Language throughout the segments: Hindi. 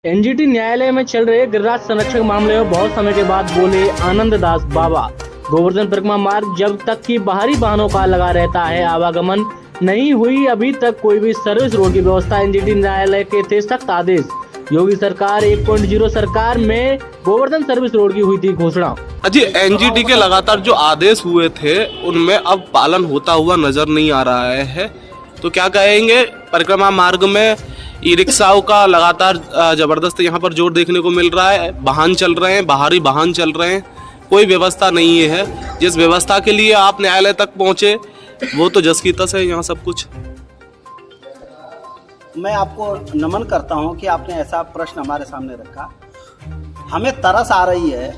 एनजीटी न्यायालय में चल रहे गिरिराज संरक्षक मामले में बहुत समय के बाद बोले आनंद दास बाबा। गोवर्धन परिक्रमा मार्ग जब तक कि बाहरी वाहनों का लगा रहता है, आवागमन नहीं हुई अभी तक कोई भी सर्विस रोड की व्यवस्था। एनजीटी न्यायालय के थे सख्त आदेश। योगी सरकार 1.0 सरकार में गोवर्धन सर्विस रोड की हुई थी घोषणा। जी, एनजीटी के लगातार जो आदेश हुए थे उनमें अब पालन होता हुआ नजर नहीं आ रहा है, तो क्या कहेंगे? परिक्रमा मार्ग में ई रिक्शाओं का लगातार जबरदस्त यहाँ पर जोर देखने को मिल रहा है। वाहन चल रहे हैं, बाहरी वाहन चल रहे हैं, कोई व्यवस्था नहीं है। जिस व्यवस्था के लिए आप न्यायालय तक पहुँचे वो तो जस की तस है यहाँ सब कुछ। मैं आपको नमन करता हूँ कि आपने ऐसा प्रश्न हमारे सामने रखा। हमें तरस आ रही है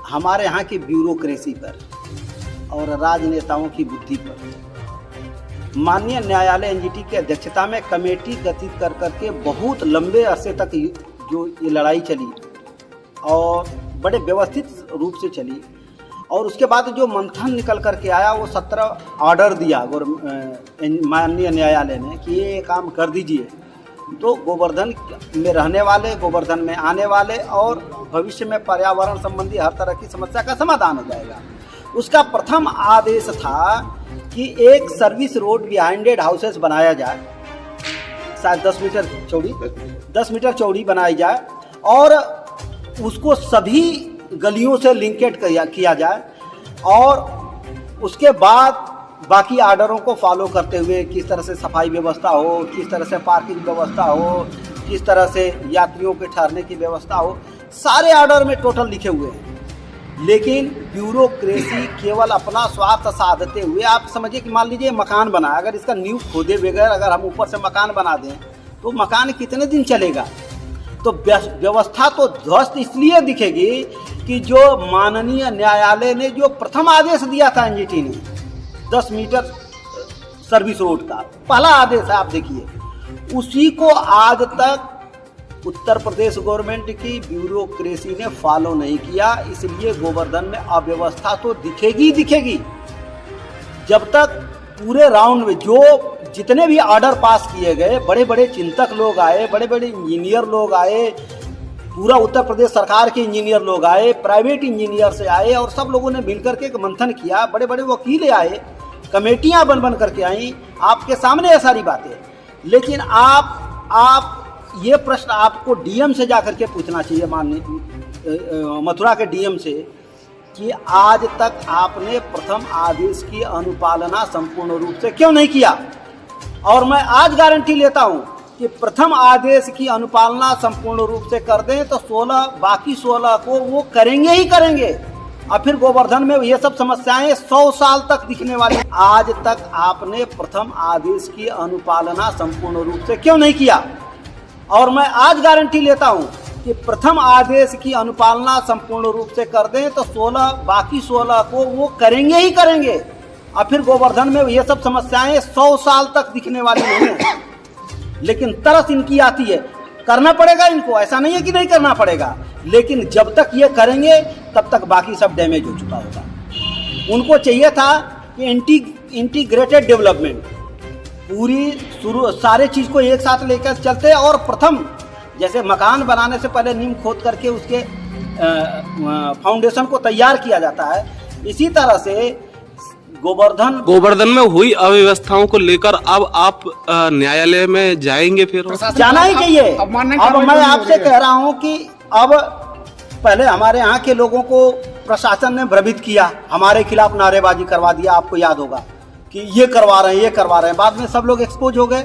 हमारे यहाँ की ब्यूरोक्रेसी पर और राजनेताओं की बुद्धि पर। माननीय न्यायालय एनजीटी की अध्यक्षता में कमेटी गठित कर करके बहुत लंबे अरसे तक जो ये लड़ाई चली और बड़े व्यवस्थित रूप से चली, और उसके बाद जो मंथन निकल करके आया वो 17 ऑर्डर दिया माननीय न्यायालय ने कि ये काम कर दीजिए, तो गोवर्धन में रहने वाले, गोवर्धन में आने वाले और भविष्य में पर्यावरण संबंधी हर तरह की समस्या का समाधान हो जाएगा। उसका प्रथम आदेश था कि एक सर्विस रोड बिहाइंडेड हाउसेस बनाया जाए, शायद 10 मीटर चौड़ी बनाई जाए और उसको सभी गलियों से लिंकेट किया जाए, और उसके बाद बाकी ऑर्डरों को फॉलो करते हुए किस तरह से सफाई व्यवस्था हो, किस तरह से पार्किंग व्यवस्था हो, किस तरह से यात्रियों के ठहरने की व्यवस्था हो, सारे ऑर्डर में टोटल लिखे हुए हैं। लेकिन ब्यूरोक्रेसी केवल अपना स्वार्थ साधते हुए, आप समझिए कि मान लीजिए मकान बना, अगर इसका नींव खोदे बगैर अगर हम ऊपर से मकान बना दें तो मकान कितने दिन चलेगा? तो व्यवस्था तो ध्वस्त इसलिए दिखेगी कि जो माननीय न्यायालय ने जो प्रथम आदेश दिया था एनजीटी ने 10 मीटर सर्विस रोड का पहला आदेश है, आप देखिए, उसी को आज तक उत्तर प्रदेश गवर्नमेंट की ब्यूरोक्रेसी ने फॉलो नहीं किया। इसलिए गोवर्धन में अव्यवस्था तो दिखेगी। जब तक पूरे राउंड में जो जितने भी ऑर्डर पास किए गए, बड़े बड़े चिंतक लोग आए, बड़े बड़े इंजीनियर लोग आए, पूरा उत्तर प्रदेश सरकार के इंजीनियर लोग आए, प्राइवेट इंजीनियर से आए, और सब लोगों ने मिलकर के मंथन किया, बड़े बड़े वकील आए, कमेटियां बन करके आई, आपके सामने है सारी बातें। लेकिन आप ये प्रश्न आपको डीएम से जाकर के पूछना चाहिए, माननीय मथुरा के डीएम से, कि आज तक आपने प्रथम आदेश की अनुपालना संपूर्ण रूप से क्यों नहीं किया। और मैं आज गारंटी लेता हूं कि प्रथम आदेश की अनुपालना संपूर्ण रूप से कर दें तो 16 को वो करेंगे ही करेंगे, और फिर गोवर्धन में ये सब समस्याएं 100 साल तक दिखने वाली। आज तक आपने प्रथम आदेश की अनुपालना संपूर्ण रूप से क्यों नहीं किया। और मैं आज गारंटी लेता हूं कि प्रथम आदेश की अनुपालना संपूर्ण रूप से कर दें तो 16 को वो करेंगे ही करेंगे, और फिर गोवर्धन में ये सब समस्याएं 100 साल तक दिखने वाली नहीं है। लेकिन तरस इनकी आती है, करना पड़ेगा इनको, ऐसा नहीं है कि नहीं करना पड़ेगा, लेकिन जब तक ये करेंगे तब तक बाकी सब डैमेज हो चुका होगा। उनको चाहिए था कि इंटीग्रेटेड डेवलपमेंट, पूरी सारे चीज को एक साथ लेकर चलते, और प्रथम जैसे मकान बनाने से पहले नींव खोद करके उसके फाउंडेशन को तैयार किया जाता है, इसी तरह से गोवर्धन में हुई अव्यवस्थाओं को लेकर अब आप न्यायालय में जाएंगे? फिर जाना ही चाहिए। अब मैं आपसे कह रहा हूं कि अब पहले हमारे यहाँ के लोगों को प्रशासन ने भ्रमित किया, हमारे खिलाफ नारेबाजी करवा दिया, आपको याद होगा कि ये करवा रहे हैं। बाद में सब लोग एक्सपोज हो गए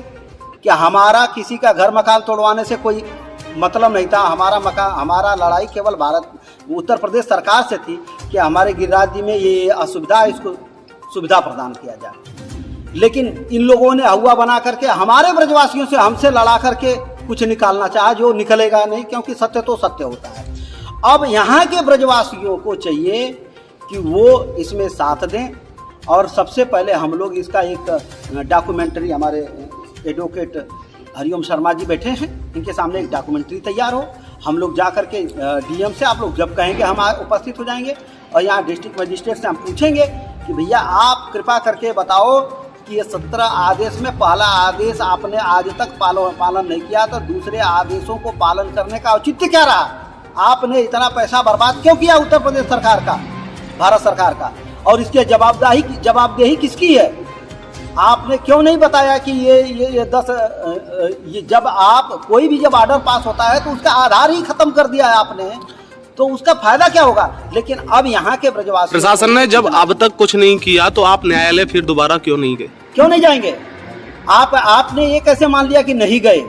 कि हमारा किसी का घर मकान तोड़वाने से कोई मतलब नहीं था। हमारा लड़ाई केवल उत्तर प्रदेश सरकार से थी कि हमारे गिरिराज जी में ये असुविधा है, इसको सुविधा प्रदान किया जाए। लेकिन इन लोगों ने हुआ बना करके हमारे ब्रजवासियों से हमसे लड़ा करके कुछ निकालना चाहा, जो निकलेगा नहीं, क्योंकि सत्य तो सत्य होता है। अब यहाँ के ब्रजवासियों को चाहिए कि वो इसमें साथ दें, और सबसे पहले हम लोग इसका एक डॉक्यूमेंट्री, हमारे एडवोकेट हरिओम शर्मा जी बैठे हैं, इनके सामने एक डॉक्यूमेंट्री तैयार हो, हम लोग जा करके डीएम से, आप लोग जब कहेंगे हम उपस्थित हो जाएंगे, और यहाँ डिस्ट्रिक्ट मजिस्ट्रेट से हम पूछेंगे कि भैया आप कृपा करके बताओ कि ये 17 आदेश में पहला आदेश आपने आज तक पालन नहीं किया, तो दूसरे आदेशों को पालन करने का औचित्य क्या रहा? आपने इतना पैसा बर्बाद क्यों किया उत्तर प्रदेश सरकार का, भारत सरकार का? और इसकी जवाबदेही किसकी है? आपने क्यों नहीं बताया कि ये 10 जब आप कोई भी जब ऑर्डर पास होता है तो उसका आधार ही खत्म कर दिया है आपने, तो उसका फायदा क्या होगा? लेकिन अब यहाँ के ब्रजवासी प्रशासन ने जब अब तक कुछ नहीं किया तो आप न्यायालय फिर दोबारा क्यों नहीं गए? क्यों नहीं जाएंगे? आपने ये कैसे मान लिया कि नहीं गए?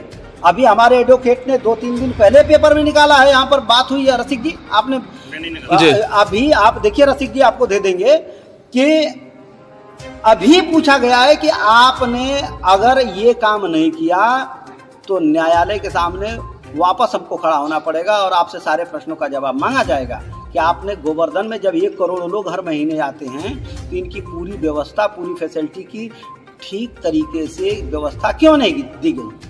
अभी हमारे एडवोकेट ने 2-3 दिन पहले पेपर में निकाला है, यहाँ पर बात हुई है। रसिक जी आपने जी। अभी आप देखिए, रसिक जी आपको दे देंगे कि अभी पूछा गया है कि आपने अगर ये काम नहीं किया तो न्यायालय के सामने वापस हमको खड़ा होना पड़ेगा और आपसे सारे प्रश्नों का जवाब मांगा जाएगा कि आपने गोवर्धन में जब 1 करोड़ लोग हर महीने आते हैं तो इनकी पूरी व्यवस्था, पूरी फैसिलिटी की ठीक तरीके से व्यवस्था क्यों नहीं दी गई?